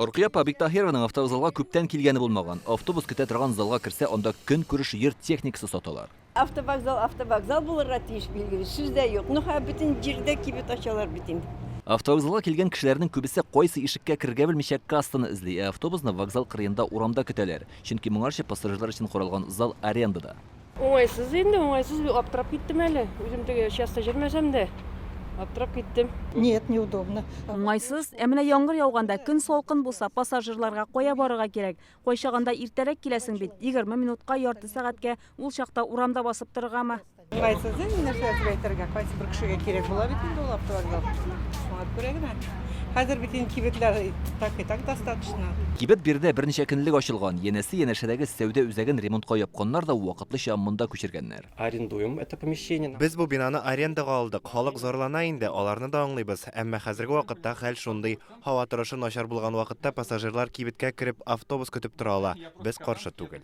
Орқия Пабиктахированың автовокзалга күптән килгәне булмаган. Автобус көтә торган залга керсә, анда көн күреш йорт техникасы саталар. Автовокзал булырга тиеш билгеле. Сүздә юк. Бүтән җирдә кибет ачалар бит инде. Автовокзалга килгән кешеләрнең күбесе кайсы ишеккә кергә белмичә кассаны эзли. Автобусны вокзал кырыенда урамда көтәләр. Чөнки моңарча пассажирлар өчен корылган зал арендада. Оңайсыз инде, оңайсыз аптырап киттем әле. Үзем теге часто җөрмәсәм дә аптырап киттем. Нет, неудобно. Оңайсыз, әмінә яңгыр яуганда көн салкын булса, пассажирларга кая барырга кирәк. Кайчаганда иртәрәк киләсең бит, 20 минутка, ярты сәгатькә ул чакта урамда басып торыргамы? Оңайсыз инде нәрсә әйтергә, кайсы бер кешегә кирәк була бит инде ул автовокзал. Шуңа күрә генә. Хәзер бит инде кибетләр так достаточно. Кибет бирдә берничә көнлек ачылган. Янәсе янәшәдәге сәүдә үзәген ремонтка япканнар да вакытлыча монда күчергәннәр. Арендуем это помещение. Без бу бинаны арендага алдык. Халык зарлана инде, аларны да аңлыйбыз. Әмма хәзерге вакытта хәл шундый. Һава торышы начар булган вакытта пассажирлар кибеткә кереп автобус көтеп тора ала. Без каршы түгел.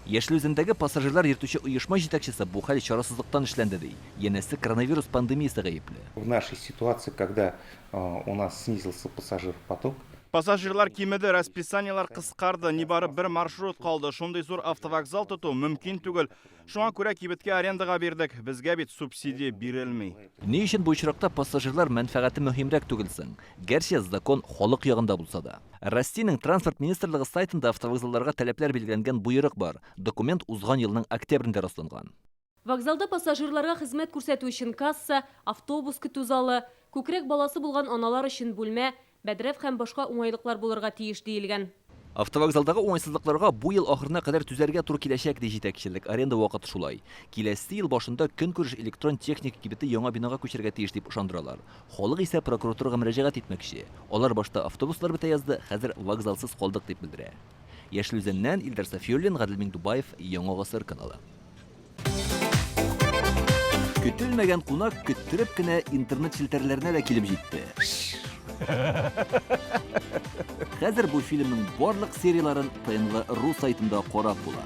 Яшел үзендәге пассажирлар йөртүче оешма җитәкчесе бу хәл чарасызлыктан эшләнде ди. Янәсе коронавирус пандемиясе гаепле. В нашей ситуации, когда у нас снизился пассажир-поток, Пассажирлар кимеде, расписаниялар кыскарды, нибары бер маршрут калды. Шундый зур автовокзал тоту мөмкин түгел. Шуңа күрә кибеткә арендага бирдек. Безгә бит субсидия бирелми. Ни өчен бу очракта пассажирлар мәнфәгате мөһимрәк түгелсең? Гәрчә закон халык ягында булса да. Россиянең транспорт министрлыгы сайтында автовокзалларга таләпләр билгеләнгән буйрык бар. Документ узган елның октябрендә расланган. Вокзалда пассажирларга хезмәт күрсәтү өчен касса, автобус көтү залы, күкрәк баласы булган аналар өчен бүлмә, бәдрәф һәм башка уңайлыклар булырга тиеш диелгән. Автовокзалдагы уңайсызлыкларга бу ел ахырына кадәр түзәргә туры киләчәк ди җитәкчелек. Аренда вакыты шулай. Киләсе ел башында көнкүреш электрон техник кибете яңа бинага күчәргә тиеш дип ышандыралар. Халык исә прокуратурага мөрәҗәгать итмәкче. Алар башта автобуслар бетә язды, хәзер вокзалсыз калдык дип белдерә. Яшел үзәннән Илдар Сафиуллин, Гадел Миңдубаев, Яңа гасыр каналы. Көтелмәгән кунак көттереп кенә интернет челтәрләренә дә килеп җитте. Хәзер бу фильмның барлык серияларын ТНВ.ру сайтында карап була.